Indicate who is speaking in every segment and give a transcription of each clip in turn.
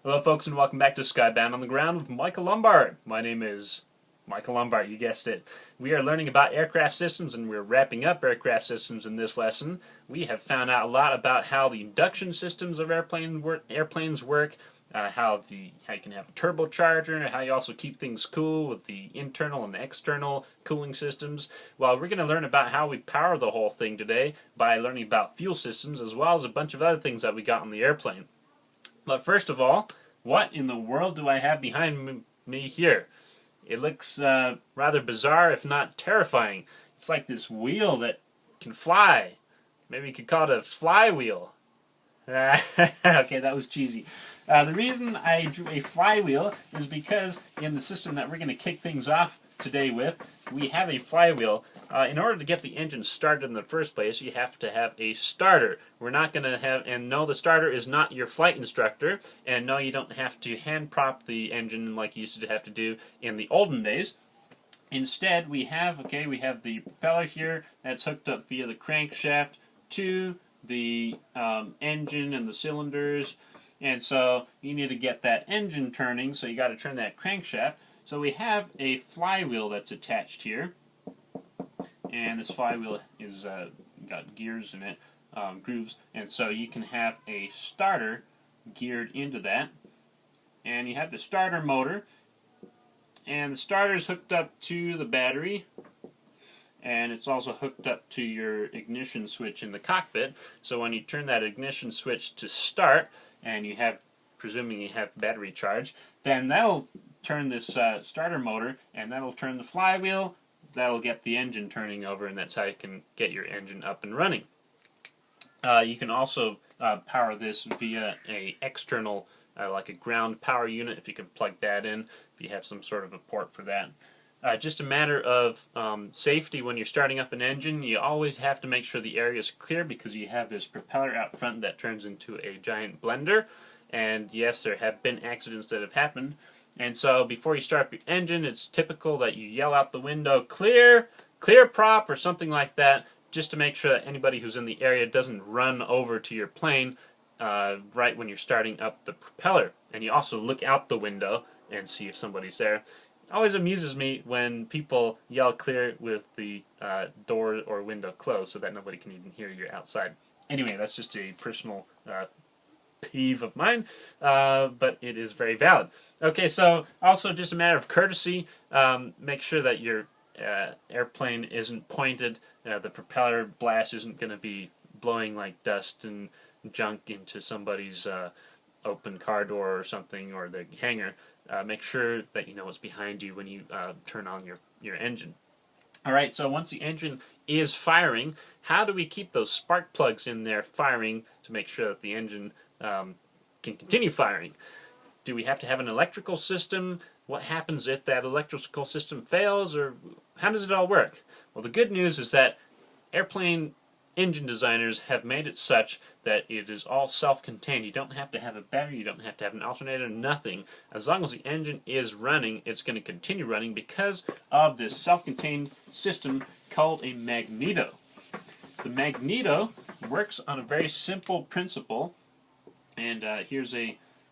Speaker 1: Hello folks and welcome back to Skybound on the Ground with Michael Lombard. My name is Michael Lombard, you guessed it. We are learning about aircraft systems and we're wrapping up aircraft systems in this lesson. We have found out a lot about how the induction systems of airplanes work, how you can have a turbocharger, how you also keep things cool with the internal and external cooling systems. Well, we're going to learn about how we power the whole thing today by learning about fuel systems as well as a bunch of other things that we got on the airplane. But first of all, what in the world do I have behind me here? It looks rather bizarre, if not terrifying. It's like this wheel that can fly. Maybe you could call it a flywheel. Okay, that was cheesy. The reason I drew a flywheel is because in the system that we're going to kick things off today with, we have a flywheel. In order to get the engine started in the first place, you have to have a starter. We're not going to have, and no, the starter is not your flight instructor, and no, you don't have to hand prop the engine like you used to have to do in the olden days. Instead, we have the propeller here that's hooked up via the crankshaft to the engine and the cylinders, and so you need to get that engine turning, so you got to turn that crankshaft. So we have a flywheel that's attached here, and this flywheel is got gears in it, grooves, and so you can have a starter geared into that, and you have the starter motor, and the starter is hooked up to the battery, and it's also hooked up to your ignition switch in the cockpit. So when you turn that ignition switch to start, and you have, presuming you have battery charge, then that'll turn this starter motor, and that'll turn the flywheel, that'll get the engine turning over, and that's how you can get your engine up and running. You can also power this via a external, like a ground power unit, if you can plug that in, if you have some sort of a port for that. Just a matter of safety when you're starting up an engine, you always have to make sure the area is clear because you have this propeller out front that turns into a giant blender. And yes, there have been accidents that have happened. And so before you start up your engine, it's typical that you yell out the window, clear prop, or something like that, just to make sure that anybody who's in the area doesn't run over to your plane right when you're starting up the propeller. And you also look out the window and see if somebody's there. It always amuses me when people yell clear with the door or window closed so that nobody can even hear you outside. Anyway, that's just a personal peeve of mine, but it is very valid. Okay, so also just a matter of courtesy, make sure that your airplane isn't pointed, the propeller blast isn't going to be blowing like dust and junk into somebody's open car door or something, or the hangar. Make sure that you know what's behind you when you turn on your engine. Alright, so once the engine is firing, how do we keep those spark plugs in there firing to make sure that the engine can continue firing? Do we have to have an electrical system? What happens if that electrical system fails, or how does it all work? Well, the good news is that airplane engine designers have made it such that it is all self-contained. You don't have to have a battery, you don't have to have an alternator, nothing. As long as the engine is running, it's going to continue running because of this self-contained system called a magneto. The magneto works on a very simple principle, and here's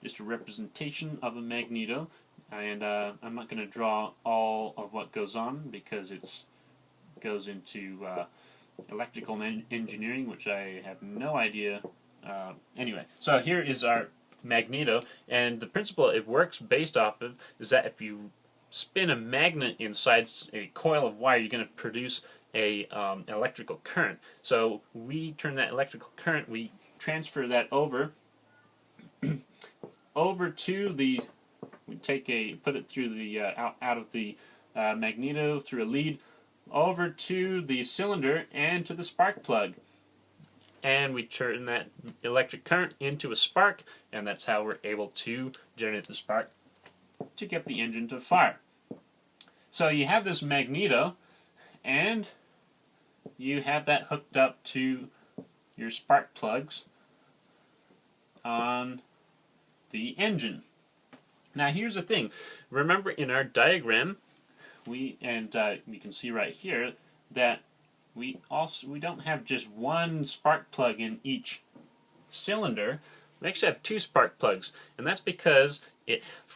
Speaker 1: just a representation of a magneto, and I'm not going to draw all of what goes on because it goes into electrical engineering, which I have no idea. Anyway, so here is our magneto, and the principle it works based off of is that if you spin a magnet inside a coil of wire, you're going to produce a electrical current. So we turn that electrical current, we transfer that over to the, put it through the out of the magneto through a lead over to the cylinder and to the spark plug, and we turn that electric current into a spark, and that's how we're able to generate the spark to get the engine to fire. So you have this magneto, and you have that hooked up to your spark plugs on the engine. Now here's the thing, remember in our diagram you can see right here that we don't have just one spark plug in each cylinder. we actually have 2 spark plugs, and that's because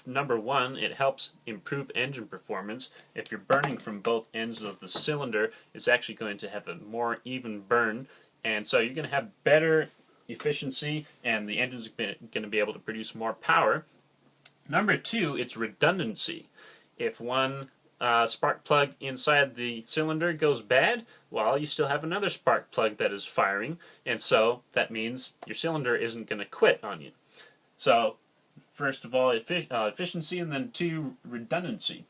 Speaker 1: number one, it helps improve engine performance. If you're burning from both ends of the cylinder, it's actually going to have a more even burn, and so you're going to have better efficiency, and the engine's going to be able to produce more power. Number 2, it's redundancy. If one spark plug inside the cylinder goes bad, well, you still have another spark plug that is firing, and so that means your cylinder isn't going to quit on you. So first of all, efficiency, and then 2, redundancy.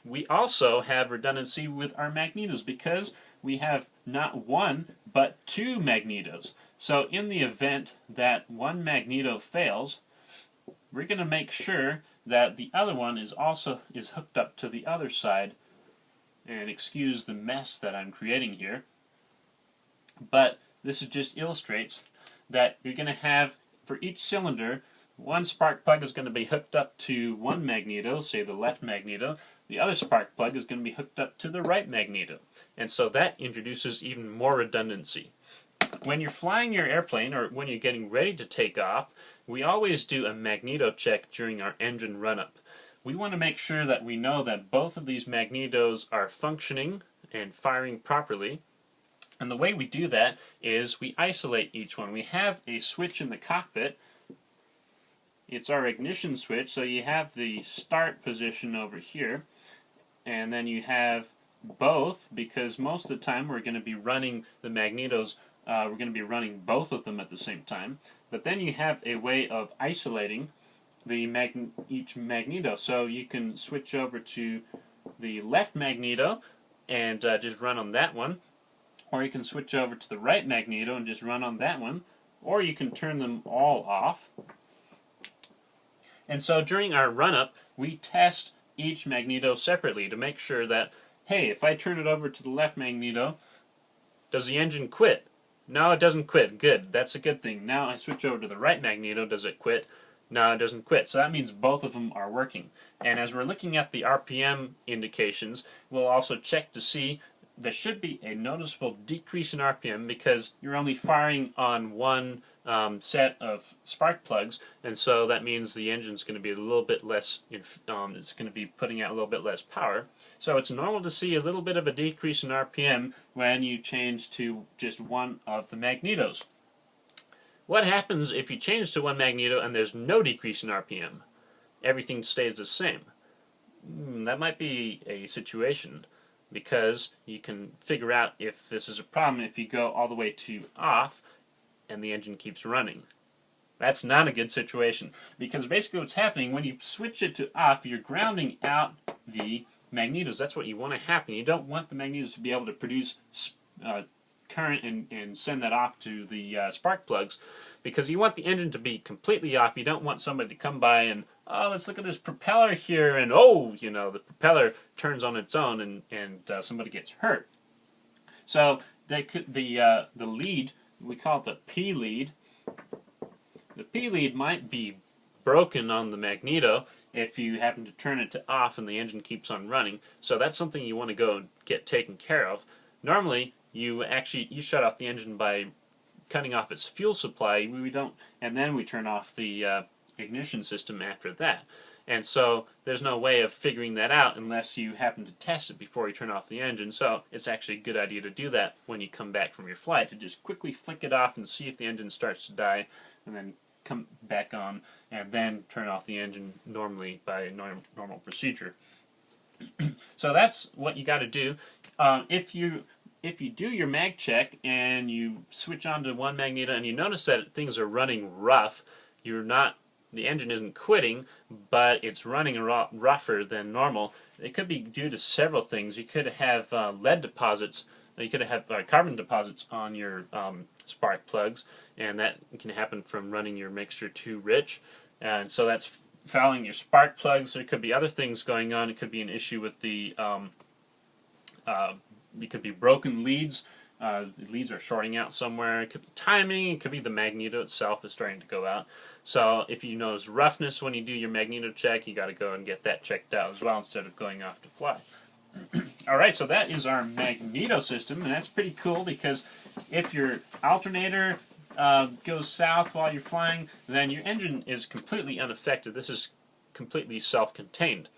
Speaker 1: We also have redundancy with our magnetos because we have not 1 but 2 magnetos. So in the event that one magneto fails, we're going to make sure that the other one is hooked up to the other side. And excuse the mess that I'm creating here, but this just illustrates that you're going to have, for each cylinder, one spark plug is going to be hooked up to one magneto, say the left magneto. The other spark plug is going to be hooked up to the right magneto. And so that introduces even more redundancy. When you're flying your airplane, or when you're getting ready to take off, we always do a magneto check during our engine run-up. We want to make sure that we know that both of these magnetos are functioning and firing properly. And the way we do that is we isolate each one. We have a switch in the cockpit. It's our ignition switch, so you have the start position over here, and then you have both, because most of the time we're going to be running the magnetos, we're going to be running both of them at the same time. But then you have a way of isolating each magneto, so you can switch over to the left magneto and just run on that one, or you can switch over to the right magneto and just run on that one, or you can turn them all off. And so during our run-up, we test each magneto separately to make sure that, hey, if I turn it over to the left magneto, does the engine quit? No, it doesn't quit. Good. That's a good thing. Now I switch over to the right magneto. Does it quit? No, it doesn't quit. So that means both of them are working. And as we're looking at the RPM indications, we'll also check to see there should be a noticeable decrease in RPM because you're only firing on one set of spark plugs, and so that means the engine's going to be a little bit less, it's going to be putting out a little bit less power. So it's normal to see a little bit of a decrease in RPM when you change to just one of the magnetos. What happens if you change to one magneto and there's no decrease in RPM? Everything stays the same. That might be a situation, because you can figure out if this is a problem if you go all the way to off and the engine keeps running. That's not a good situation, because basically what's happening when you switch it to off, you're grounding out the magnetos. That's what you want to happen. You don't want the magnetos to be able to produce current and send that off to the spark plugs, because you want the engine to be completely off. You don't want somebody to come by and, oh, let's look at this propeller here, and oh, you know, the propeller turns on its own and somebody gets hurt. So the lead, we call it the P lead. The P lead might be broken on the magneto if you happen to turn it to off and the engine keeps on running. So that's something you want to go and get taken care of. Normally, you shut off the engine by cutting off its fuel supply. We don't, and then we turn off the ignition system after that. And so there's no way of figuring that out unless you happen to test it before you turn off the engine. So it's actually a good idea to do that when you come back from your flight, to just quickly flick it off and see if the engine starts to die, and then come back on and then turn off the engine normally by a normal procedure. So that's what you got to do. If you do your mag check and you switch on to one magneto and you notice that things are running rough, the engine isn't quitting, but it's running a lot rougher than normal. It could be due to several things. You could have lead deposits. You could have carbon deposits on your spark plugs, and that can happen from running your mixture too rich. And so that's fouling your spark plugs. There could be other things going on. It could be an issue with the it could be broken leads. The leads are shorting out somewhere. It could be timing. It could be the magneto itself is starting to go out. So if you notice roughness when you do your magneto check, you got to go and get that checked out as well instead of going off to fly. Alright, so that is our magneto system, and that's pretty cool because if your alternator goes south while you're flying, then your engine is completely unaffected. This is completely self-contained.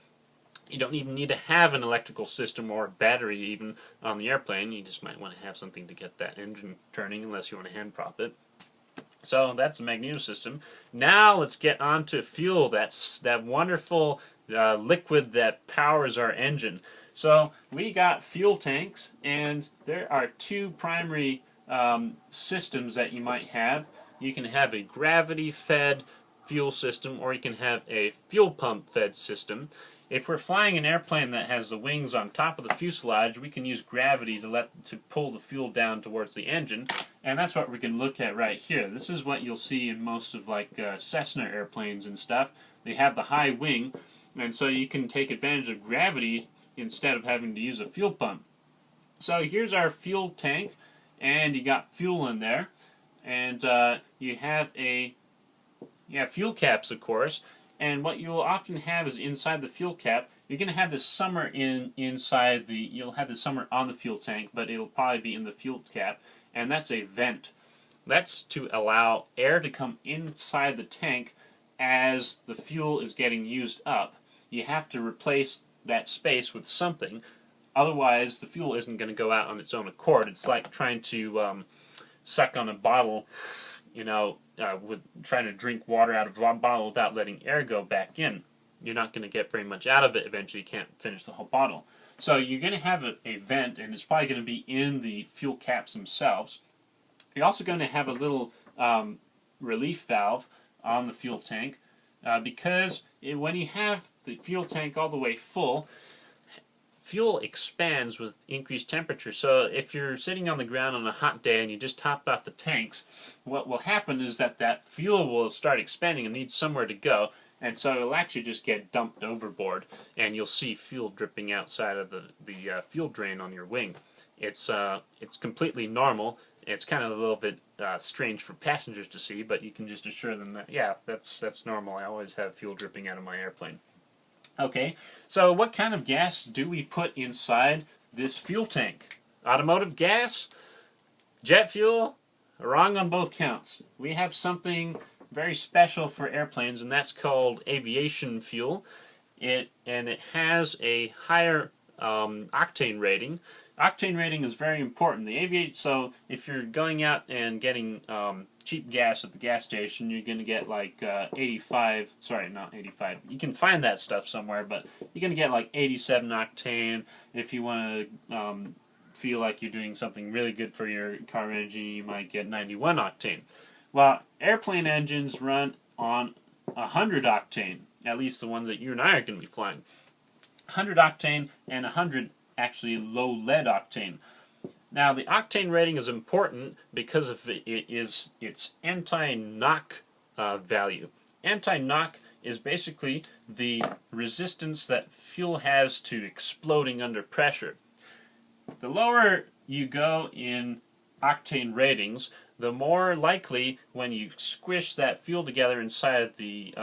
Speaker 1: You don't even need to have an electrical system or a battery even on the airplane. You just might want to have something to get that engine turning unless you want to hand prop it. So that's the Magneto system. Now let's get on to fuel. That's that wonderful liquid that powers our engine. So we got fuel tanks, and there are two primary systems that you might have. You can have a gravity-fed fuel system, or you can have a fuel pump-fed system. If we're flying an airplane that has the wings on top of the fuselage, we can use gravity to pull the fuel down towards the engine, and that's what we can look at right here. This is what you'll see in most of like Cessna airplanes and stuff. They have the high wing, and so you can take advantage of gravity instead of having to use a fuel pump. So here's our fuel tank, and you got fuel in there, and you have fuel caps, of course. And what you'll often have is inside the fuel cap, you're going to have the summer inside the, you'll have the summer on the fuel tank, but it'll probably be in the fuel cap, and that's a vent. That's to allow air to come inside the tank as the fuel is getting used up. You have to replace that space with something, otherwise the fuel isn't going to go out on its own accord. It's like trying to suck on a bottle, with trying to drink water out of a bottle without letting air go back in. You're not going to get very much out of it. Eventually you can't finish the whole bottle. So you're going to have a vent, and it's probably going to be in the fuel caps themselves. You're also going to have a little relief valve on the fuel tank because when you have the fuel tank all the way full, fuel expands with increased temperature. So if you're sitting on the ground on a hot day and you just topped off the tanks, what will happen is that fuel will start expanding and need somewhere to go, and so it'll actually just get dumped overboard, and you'll see fuel dripping outside of the fuel drain on your wing. It's completely normal. It's kind of a little bit strange for passengers to see, but you can just assure them that, yeah, that's normal. I always have fuel dripping out of my airplane. Okay, so what kind of gas do we put inside this fuel tank? Automotive gas? Jet fuel? Wrong on both counts. We have something very special for airplanes, and that's called aviation fuel. It has a higher octane rating. Octane rating is very important. So if you're going out and getting cheap gas at the gas station, you're going to get like 85, sorry, not 85. You can find that stuff somewhere, but you're going to get like 87 octane. If you want to feel like you're doing something really good for your car engine, you might get 91 octane. Well, airplane engines run on 100 octane, at least the ones that you and I are going to be flying. 100 octane and 100 actually low lead octane. Now, the octane rating is important because of its anti-knock value. Anti-knock is basically the resistance that fuel has to exploding under pressure. The lower you go in octane ratings, the more likely when you squish that fuel together inside the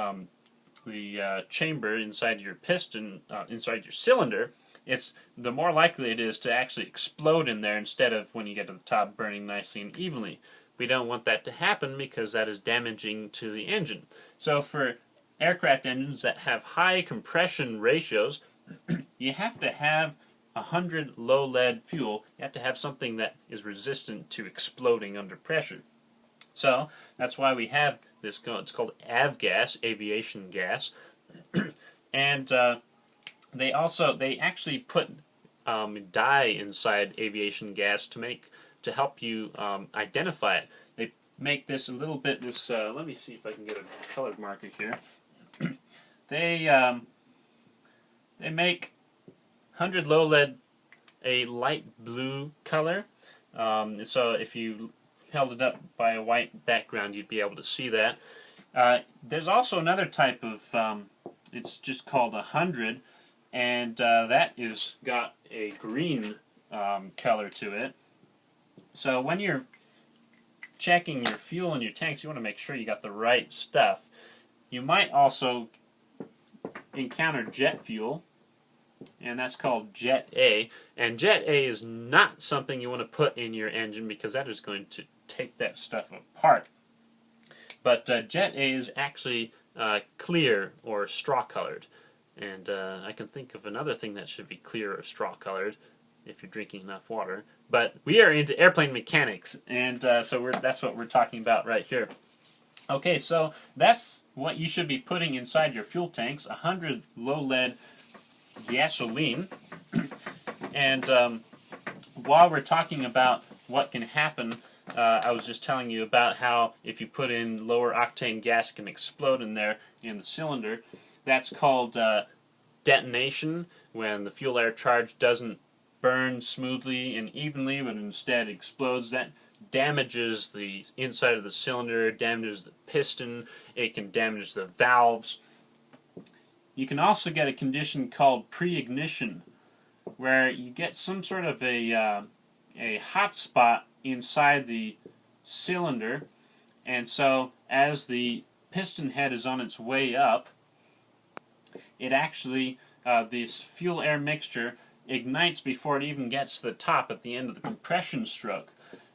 Speaker 1: chamber, inside your piston, inside your cylinder, the more likely it is to actually explode in there instead of when you get to the top burning nicely and evenly. We don't want that to happen because that is damaging to the engine. So for aircraft engines that have high compression ratios, you have to have 100 low lead fuel. You have to have something that is resistant to exploding under pressure. So that's why we have this. It's called avgas, aviation gas, and they actually put dye inside aviation gas to help you identify it. They make this a little bit. Let me see if I can get a colored marker here. They make 100 low lead a light blue color. So if you held it up by a white background, you'd be able to see that. There's also another type of. It's just called 100. And that is got a green color to it. So when you're checking your fuel in your tanks, you want to make sure you got the right stuff. You might also encounter jet fuel, and that's called Jet A. And Jet A is not something you want to put in your engine because that is going to take that stuff apart. But Jet A is actually clear or straw colored. And I can think of another thing that should be clear or straw colored if you're drinking enough water. But we are into airplane mechanics, and so that's what we're talking about right here. Okay, so that's what you should be putting inside your fuel tanks: 100 low-lead gasoline. And while we're talking about what can happen, I was just telling you about how if you put in lower octane gas, it can explode in there in the cylinder. That's called detonation, when the fuel air charge doesn't burn smoothly and evenly, but instead explodes. That damages the inside of the cylinder, damages the piston, it can damage the valves. You can also get a condition called preignition, where you get some sort of a hot spot inside the cylinder, and so as the piston head is on its way up, it actually, this fuel-air mixture ignites before it even gets to the top at the end of the compression stroke.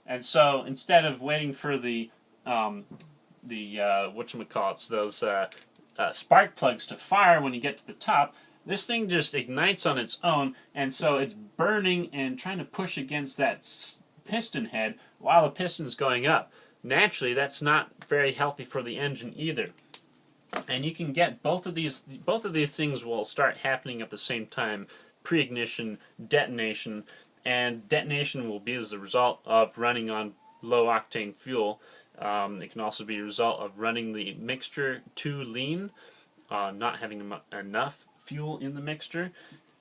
Speaker 1: And so instead of waiting for the whatchamacallits, those spark plugs to fire when you get to the top, this thing just ignites on its own, and so it's burning and trying to push against that piston head while the piston's going up. Naturally, that's not very healthy for the engine either. And you can get both of these things will start happening at the same time: preignition, detonation, and detonation will be as a result of running on low octane fuel. It can also be a result of running the mixture too lean, not having enough fuel in the mixture,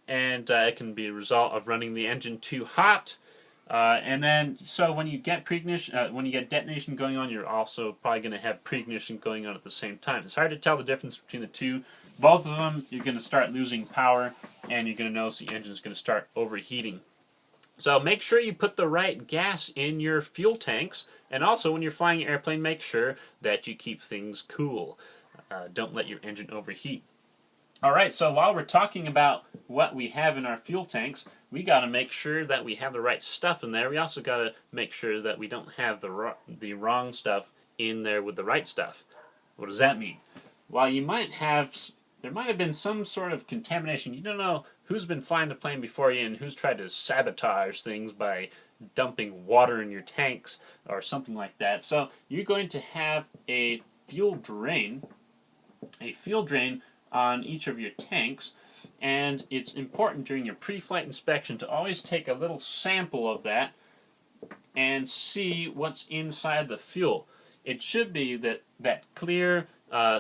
Speaker 1: and it can be a result of running the engine too hot. And then, so when you get preignition, when you get detonation going on, you're also probably going to have preignition going on at the same time. It's hard to tell the difference between the two. Both of them, you're going to start losing power, and you're going to notice the engine is going to start overheating. So make sure you put the right gas in your fuel tanks, and also when you're flying an airplane, make sure that you keep things cool. Don't let your engine overheat. Alright, so while we're talking about what we have in our fuel tanks, we got to make sure that we have the right stuff in there. We also got to make sure that we don't have the wrong stuff in there with the right stuff. What does that mean? Well, there might have been some sort of contamination. You don't know who's been flying the plane before you and who's tried to sabotage things by dumping water in your tanks or something like that. So you're going to have a fuel drain on each of your tanks, and it's important during your pre-flight inspection to always take a little sample of that and see what's inside the fuel. It should be that clear,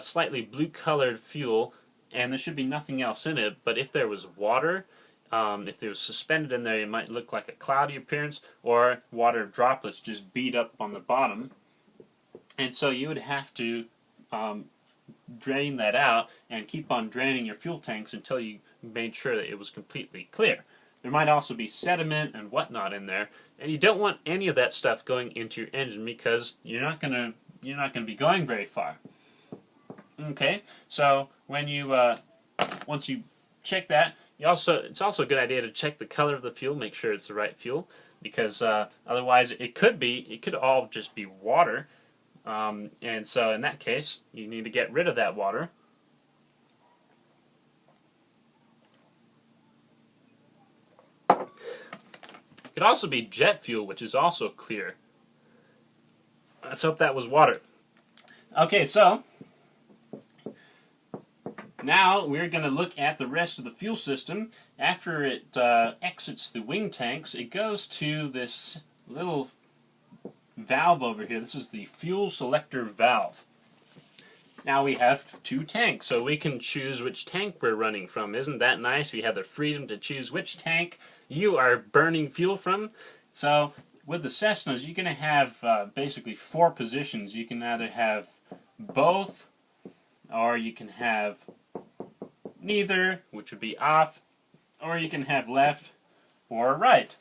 Speaker 1: slightly blue-colored fuel, and there should be nothing else in it. But if there was water, if it was suspended in there, it might look like a cloudy appearance, or water droplets just beat up on the bottom. And so you would have to drain that out and keep on draining your fuel tanks until you made sure that it was completely clear. There might also be sediment and whatnot in there, and you don't want any of that stuff going into your engine because you're not gonna be going very far. Okay, so when you once you check that, it's also a good idea to check the color of the fuel, make sure it's the right fuel, because otherwise it could all just be water. And so in that case, you need to get rid of that water. It could also be jet fuel, which is also clear. Let's hope that was water. Okay, so now we're going to look at the rest of the fuel system. After it exits the wing tanks, it goes to this little valve over here. This is the fuel selector valve. Now we have two tanks, so we can choose which tank we're running from. Isn't that nice? We have the freedom to choose which tank you are burning fuel from. So with the Cessnas, you're going to have basically four positions. You can either have both, or you can have neither, which would be off, or you can have left or right.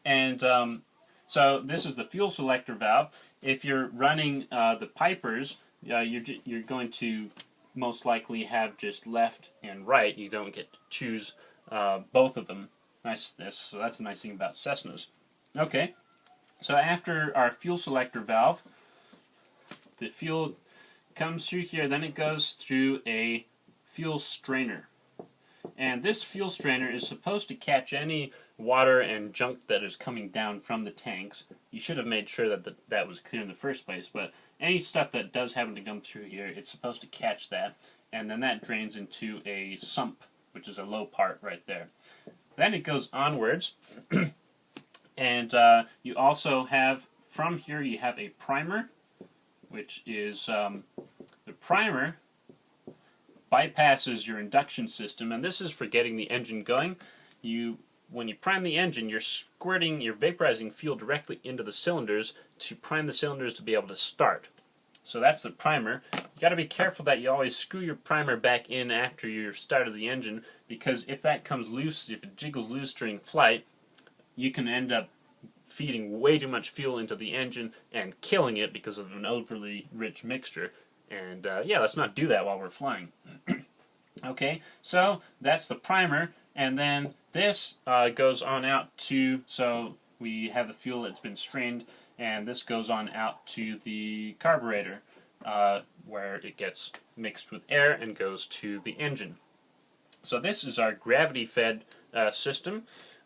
Speaker 1: And so this is the fuel selector valve. If you're running the pipers, you're going to most likely have just left and right. You don't get to choose both of them. So that's a nice thing about Cessnas. Okay, so after our fuel selector valve, the fuel comes through here, then it goes through a fuel strainer. And this fuel strainer is supposed to catch any water and junk that is coming down from the tanks. You should have made sure that that was clear in the first place, but any stuff that does happen to come through here, it's supposed to catch that, and then that drains into a sump, which is a low part right there. Then it goes onwards, and you also have, from here you have a primer, which is, the primer bypasses your induction system, and this is for getting the engine going. When you prime the engine, you're vaporizing fuel directly into the cylinders to prime the cylinders to be able to start. So that's the primer. You got to be careful that you always screw your primer back in after your start of the engine, because if that comes loose, if it jiggles loose during flight, you can end up feeding way too much fuel into the engine and killing it because of an overly rich mixture. And yeah, let's not do that while we're flying. Okay, so that's the primer, and then this goes on out to, so we have the fuel that's been strained, and this goes on out to the carburetor, where it gets mixed with air and goes to the engine. So this is our gravity-fed system.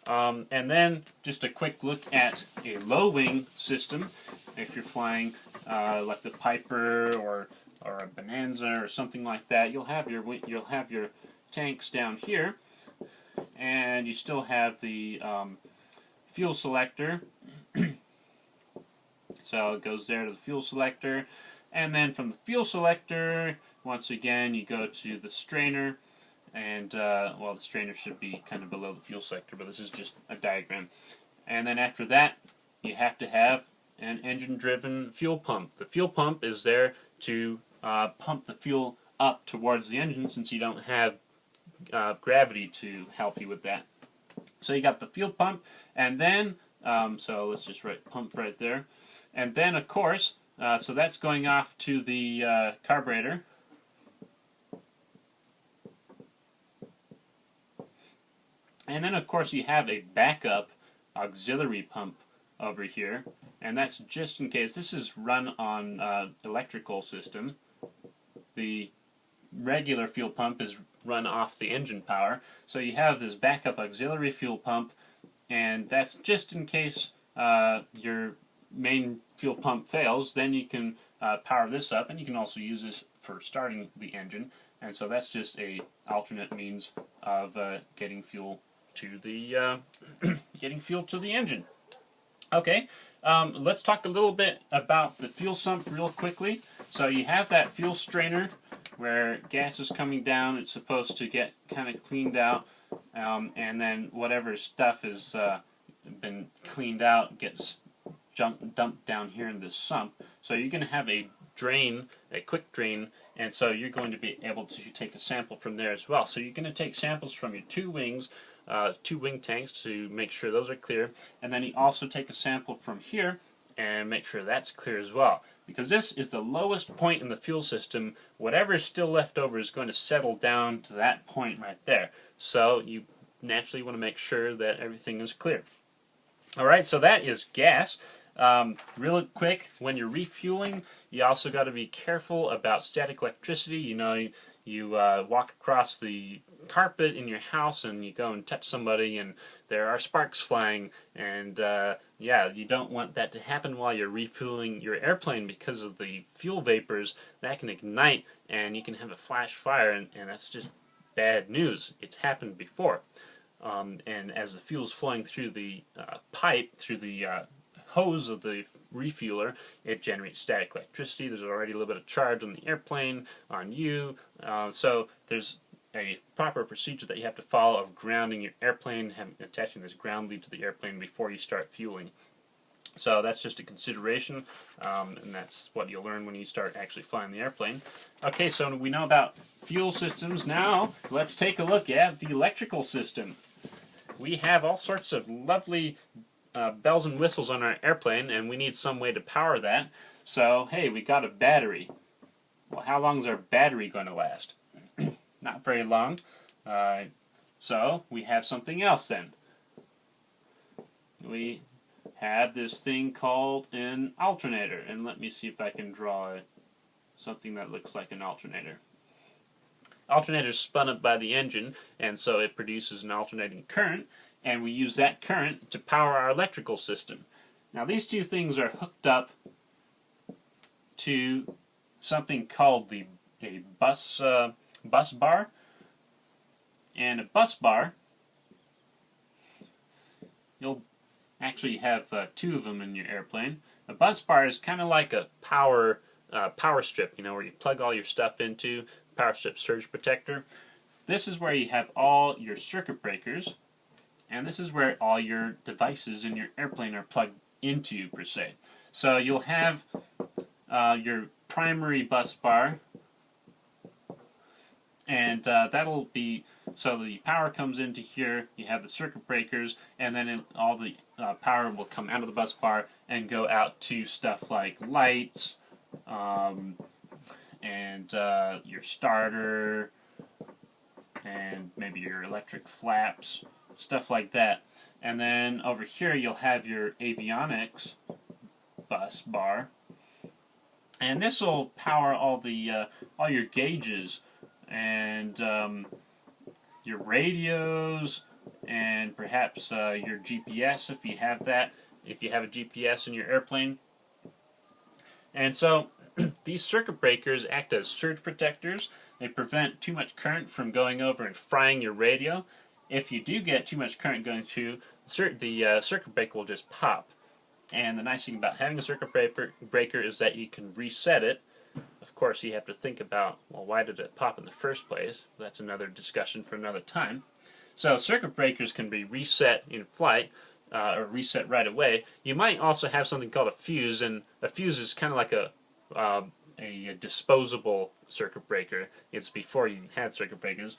Speaker 1: And then just a quick look at a low-wing system. If you're flying like the Piper or a Bonanza or something like that, you'll have your tanks down here, and you still have the fuel selector. So it goes there to the fuel selector, and then from the fuel selector, once again, you go to the strainer, and well, the strainer should be kind of below the fuel selector, but this is just a diagram. And then after that, you have to have an engine-driven fuel pump. The fuel pump is there to pump the fuel up towards the engine, since you don't have gravity to help you with that. So you got the fuel pump, and then, so let's just write pump right there. And then, of course, so that's going off to the carburetor. And then, of course, you have a backup auxiliary pump over here, and that's just in case. This is run on electrical system. The regular fuel pump is run off the engine power, so you have this backup auxiliary fuel pump, and that's just in case your main fuel pump fails. Then you can power this up, and you can also use this for starting the engine. And so that's just a alternate means of getting fuel to the engine. Okay, let's talk a little bit about the fuel sump real quickly. So you have that fuel strainer where gas is coming down. It's supposed to get kind of cleaned out, and then whatever stuff has been cleaned out gets dumped down here in this sump. So you're going to have a drain, a quick drain, and so you're going to be able to take a sample from there as well. So you're going to take samples from your two wing tanks to make sure those are clear, and then you also take a sample from here and make sure that's clear as well. Because this is the lowest point in the fuel system, whatever is still left over is going to settle down to that point right there. So you naturally want to make sure that everything is clear. Alright, so that is gas. Real quick, when you're refueling, you also got to be careful about static electricity. You know, you walk across the carpet in your house and you go and touch somebody and there are sparks flying, and yeah, you don't want that to happen while you're refueling your airplane, because of the fuel vapors that can ignite and you can have a flash fire, and that's just bad news. It's happened before. And as the fuel's flowing through the pipe, through the hose of the refueler, it generates static electricity. There's already a little bit of charge on the airplane, on you, so there's a proper procedure that you have to follow of grounding your airplane, attaching this ground lead to the airplane before you start fueling. So that's just a consideration, and that's what you'll learn when you start actually flying the airplane. Okay, so we know about fuel systems. Now let's take a look at the electrical system. We have all sorts of lovely bells and whistles on our airplane, and we need some way to power that. So hey, we got a battery. Well, how long is our battery going to last? Not very long. So we have something else then. We have this thing called an alternator, and let me see if I can draw something that looks like an alternator. Alternator is spun up by the engine, and so it produces an alternating current, and we use that current to power our electrical system. Now these two things are hooked up to something called a bus bar, and a bus bar, you'll actually have two of them in your airplane. A bus bar is kind of like a power strip, where you plug all your stuff into. Power strip surge protector. This is where you have all your circuit breakers, and this is where all your devices in your airplane are plugged into, per se. So you'll have your primary bus bar, and that'll be, so the power comes into here, you have the circuit breakers, and then all the power will come out of the bus bar and go out to stuff like lights, and your starter, and maybe your electric flaps, stuff like that. And then over here you'll have your avionics bus bar, and this will power all your gauges and your radios, and perhaps your GPS if you have that, if you have a GPS in your airplane. And so these circuit breakers act as surge protectors. They prevent too much current from going over and frying your radio. If you do get too much current going through, the circuit breaker will just pop. And the nice thing about having a circuit breaker is that you can reset it. Of course, you have to think about, well, why did it pop in the first place? That's another discussion for another time. So circuit breakers can be reset in flight, or reset right away. You might also have something called a fuse, and a fuse is kind of like a disposable circuit breaker. It's before you had circuit breakers,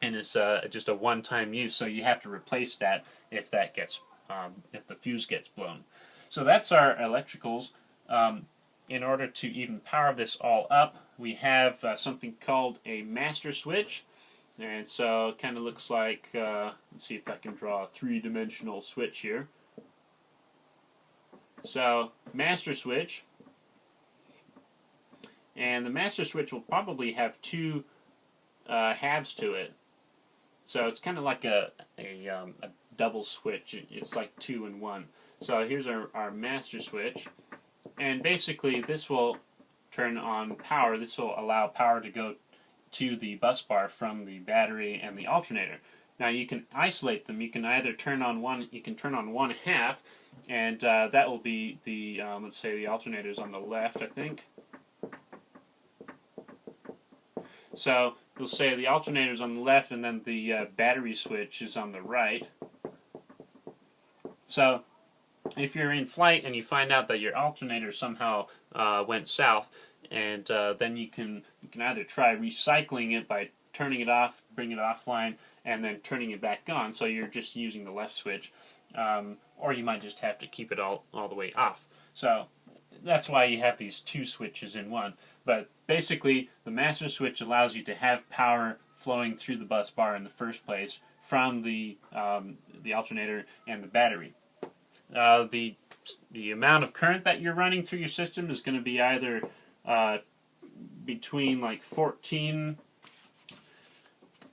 Speaker 1: and it's just a one-time use. So you have to replace that if the fuse gets blown. So that's our electricals. In order to even power this all up, we have something called a master switch, and so it kind of looks like. Let's see if I can draw a three-dimensional switch here. So master switch. And the master switch will probably have two halves to it. So it's kind of like a double switch. It's like 2 in 1. So here's our master switch. And basically this will turn on power. This will allow power to go to the bus bar from the battery and the alternator. Now you can isolate them. You can either turn on one half, and that will be the, let's say the alternator's on the left, I think. So you'll say the alternator is on the left, and then the battery switch is on the right. So if you're in flight and you find out that your alternator somehow went south, and then you can either try recycling it by turning it off, bring it offline, and then turning it back on. So you're just using the left switch, or you might just have to keep it all the way off. So that's why you have these two switches in one. But basically, the master switch allows you to have power flowing through the bus bar in the first place from the alternator and the battery. The amount of current that you're running through your system is going to be either between like 14.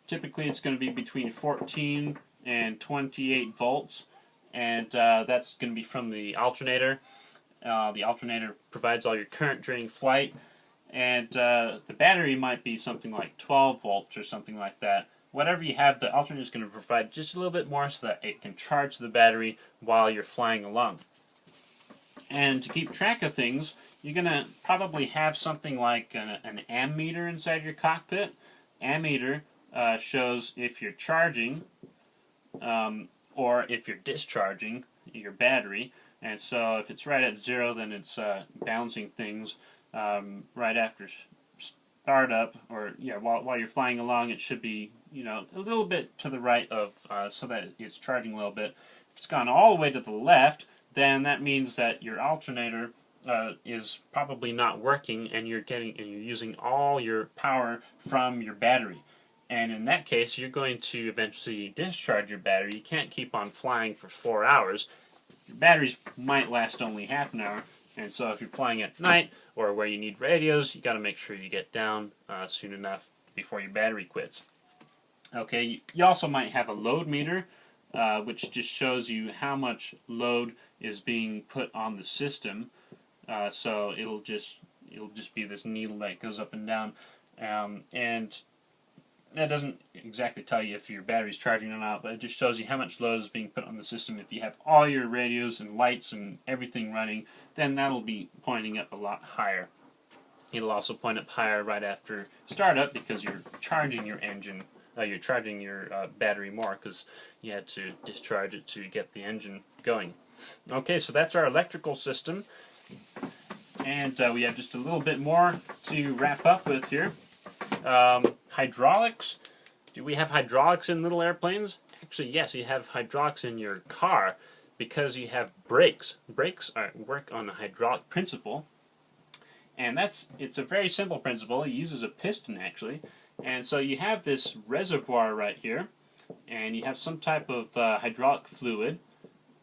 Speaker 1: Typically, it's going to be between 14 and 28 volts, and that's going to be from the alternator. The alternator provides all your current during flight, and the battery might be something like 12 volts or something like that. Whatever you have, the alternator is going to provide just a little bit more so that it can charge the battery while you're flying along. And to keep track of things, you're going to probably have something like an ammeter inside your cockpit. Ammeter shows if you're charging or if you're discharging your battery. And so if it's right at 0, then it's bouncing things right after startup, or while you're flying along, it should be a little bit to the right of so that it's charging a little bit. If it's gone all the way to the left, then that means that your alternator is probably not working, and you're using all your power from your battery. And in that case, you're going to eventually discharge your battery. You can't keep on flying for 4 hours. Your batteries might last only half an hour, and so if you're flying at night or where you need radios, you got to make sure you get down soon enough before your battery quits. Okay, you also might have a load meter, which just shows you how much load is being put on the system. So it'll just be this needle that goes up and down, and that doesn't exactly tell you if your battery's charging or not, but it just shows you how much load is being put on the system. If you have all your radios and lights and everything running, then that'll be pointing up a lot higher. It'll also point up higher right after startup because you're charging your engine. You're charging your battery more because you had to discharge it to get the engine going. Okay, so that's our electrical system. And we have just a little bit more to wrap up with here. Hydraulics. Do we have hydraulics in little airplanes? Actually, yes, you have hydraulics in your car because you have brakes. Brakes work on a hydraulic principle, and it's a very simple principle. It uses a piston, actually. And so you have this reservoir right here, and you have some type of hydraulic fluid.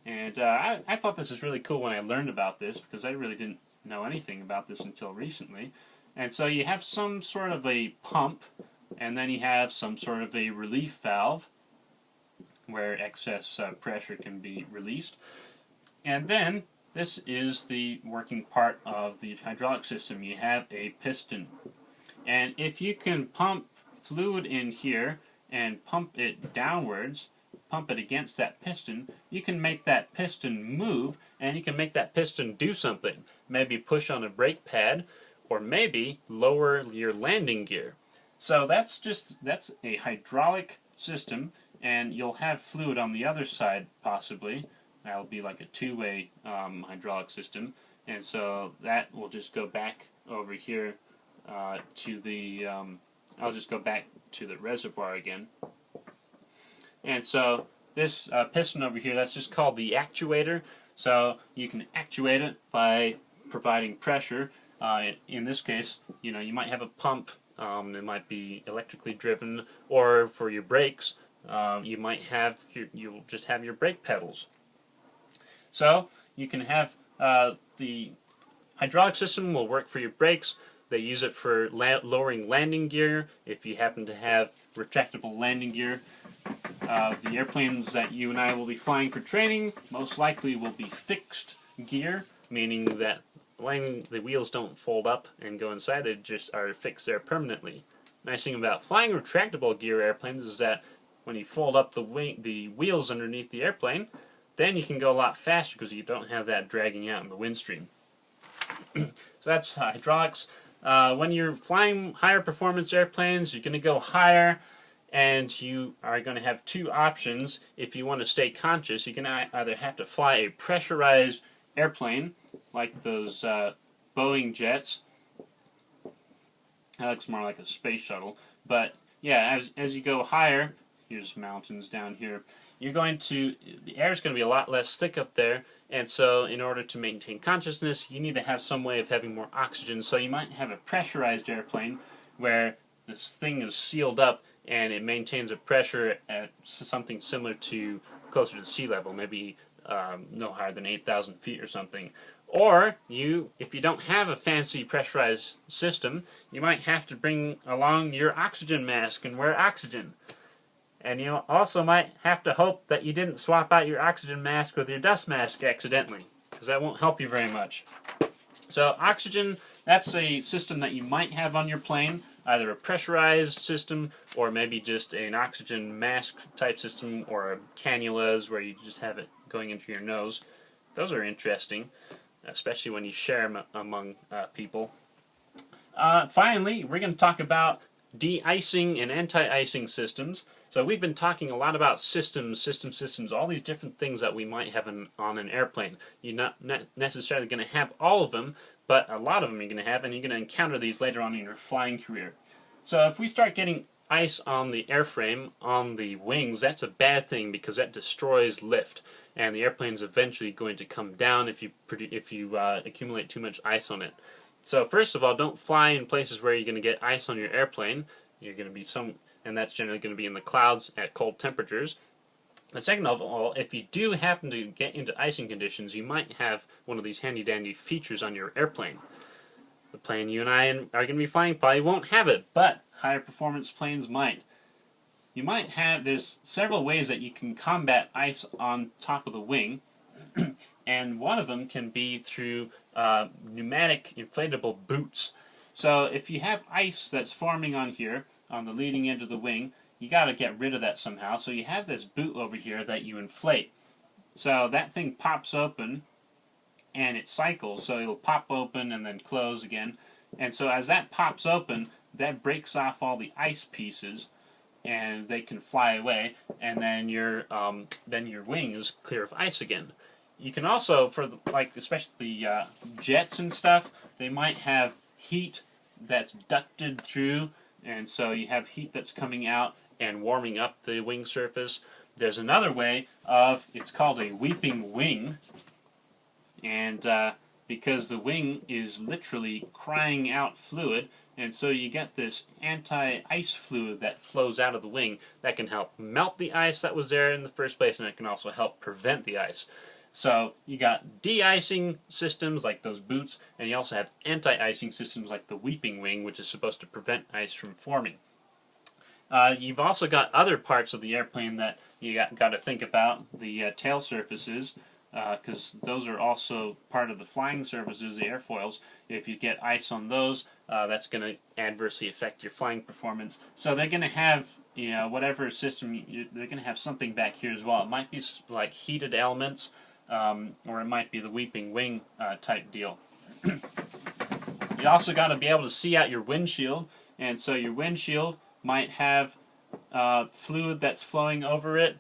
Speaker 1: And I thought this was really cool when I learned about this because I really didn't know anything about this until recently. And so you have some sort of a pump, and then you have some sort of a relief valve where excess pressure can be released. And then this is the working part of the hydraulic system. You have a piston. And if you can pump fluid in here and pump it downwards, pump it against that piston, you can make that piston move, and you can make that piston do something. Maybe push on a brake pad, or maybe lower your landing gear. So that's a hydraulic system, and you'll have fluid on the other side possibly. That'll be like a two-way hydraulic system, and so that will just go back over here to the. I'll just go back to the reservoir again. And so this piston over here, that's just called the actuator. So you can actuate it by providing pressure. In this case, you might have a pump. It might be electrically driven, or for your brakes, you'll just have your brake pedals. So you can have the hydraulic system will work for your brakes. They use it for lowering landing gear. If you happen to have retractable landing gear, the airplanes that you and I will be flying for training most likely will be fixed gear, meaning that the wheels don't fold up and go inside. They just are fixed there permanently. Nice thing about flying retractable gear airplanes is that when you fold up the wheels underneath the airplane, then you can go a lot faster because you don't have that dragging out in the wind stream. So that's hydraulics. When you're flying higher performance airplanes, you're going to go higher, and you are going to have two options. If you want to stay conscious, you can either have to fly a pressurized airplane, like those Boeing jets. That looks more like a space shuttle. But yeah, as you go higher, here's mountains down here, the air is going to be a lot less thick up there, and so in order to maintain consciousness, you need to have some way of having more oxygen. So you might have a pressurized airplane where this thing is sealed up and it maintains a pressure at something similar to closer to sea level, maybe no higher than 8,000 feet or something. Or if you don't have a fancy pressurized system, you might have to bring along your oxygen mask and wear oxygen. And you also might have to hope that you didn't swap out your oxygen mask with your dust mask accidentally, because that won't help you very much. So oxygen, that's a system that you might have on your plane, either a pressurized system or maybe just an oxygen mask type system, or cannulas where you just have it going into your nose. Those are interesting, especially when you share them among people. Finally, we're going to talk about de-icing and anti-icing systems. So we've been talking a lot about systems, all these different things that we might have on an airplane. You're not necessarily going to have all of them, but a lot of them you're going to have, and you're going to encounter these later on in your flying career. So if we start getting ice on the airframe, on the wings, that's a bad thing because that destroys lift, and the airplane's eventually going to come down if you accumulate too much ice on it. So first of all, don't fly in places where you're going to get ice on your airplane. You're going to be and that's generally going to be in the clouds at cold temperatures. But second of all, if you do happen to get into icing conditions, you might have one of these handy-dandy features on your airplane. The plane you and I are going to be flying probably won't have it, but higher performance planes might. You might have, there's several ways that you can combat ice on top of the wing, and one of them can be through pneumatic inflatable boots. So if you have ice that's forming on here, on the leading edge of the wing, you got to get rid of that somehow. So you have this boot over here that you inflate. So that thing pops open and it cycles, so it'll pop open and then close again. And so as that pops open, that breaks off all the ice pieces and they can fly away, and then your wing is clear of ice again. You can also, for especially the jets and stuff, they might have heat that's ducted through, and so you have heat that's coming out and warming up the wing surface. There's another way it's called a weeping wing, and because the wing is literally crying out fluid, and so you get this anti-ice fluid that flows out of the wing that can help melt the ice that was there in the first place, and it can also help prevent the ice. So you got de-icing systems like those boots, and you also have anti-icing systems like the weeping wing, which is supposed to prevent ice from forming. You've also got other parts of the airplane that you got to think about, the tail surfaces, because those are also part of the flying surfaces, the airfoils. If you get ice on those, that's going to adversely affect your flying performance. So they're going to have, whatever system, they're going to have something back here as well. It might be like heated elements, or it might be the weeping wing type deal. You also got to be able to see out your windshield, and so your windshield might have fluid that's flowing over it.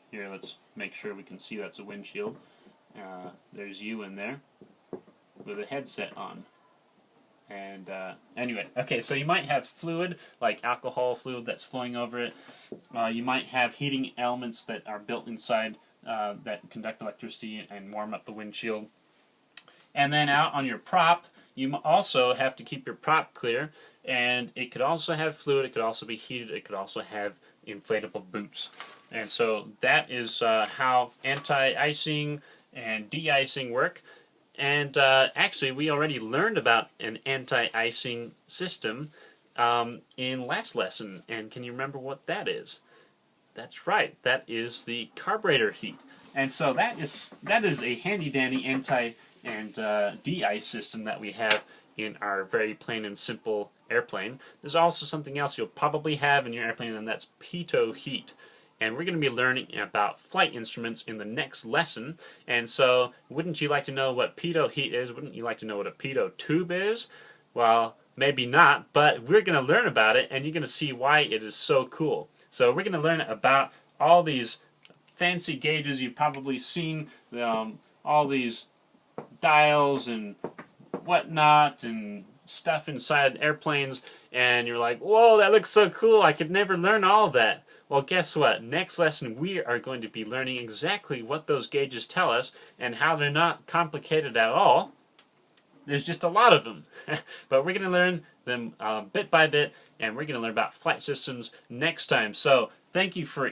Speaker 1: Here, let's make sure we can see that's a windshield. There's you in there with a headset on. And anyway, okay, so you might have fluid, like alcohol fluid that's flowing over it. You might have heating elements that are built inside that conduct electricity and warm up the windshield. And then out on your prop, you also have to keep your prop clear, and it could also have fluid, it could also be heated, it could also have inflatable boots. And so that is how anti-icing and de-icing work. And actually, we already learned about an anti-icing system in last lesson. And can you remember what that is? That's right, that is the carburetor heat. And so that is a handy-dandy anti- and de-ice system that we have in our very plain and simple airplane. There's also something else you'll probably have in your airplane, and that's pitot heat. And we're going to be learning about flight instruments in the next lesson. And so, wouldn't you like to know what pitot heat is? Wouldn't you like to know what a pitot tube is? Well, maybe not, but we're going to learn about it, and you're going to see why it is so cool. So we're going to learn about all these fancy gauges you've probably seen, all these dials and whatnot and stuff inside airplanes, and you're like, whoa, that looks so cool, I could never learn all of that. Well, guess what? Next lesson we are going to be learning exactly what those gauges tell us and how they're not complicated at all. There's just a lot of them. But we're going to learn them bit by bit, and we're going to learn about flight systems next time. So thank you for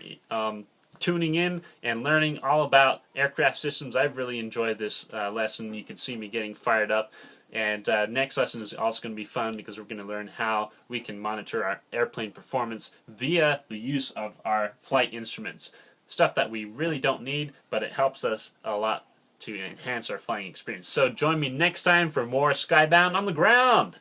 Speaker 1: tuning in and learning all about aircraft systems. I've really enjoyed this lesson. You can see me getting fired up. And next lesson is also going to be fun because we're going to learn how we can monitor our airplane performance via the use of our flight instruments. Stuff that we really don't need, but it helps us a lot to enhance our flying experience. So join me next time for more Skybound on the Ground.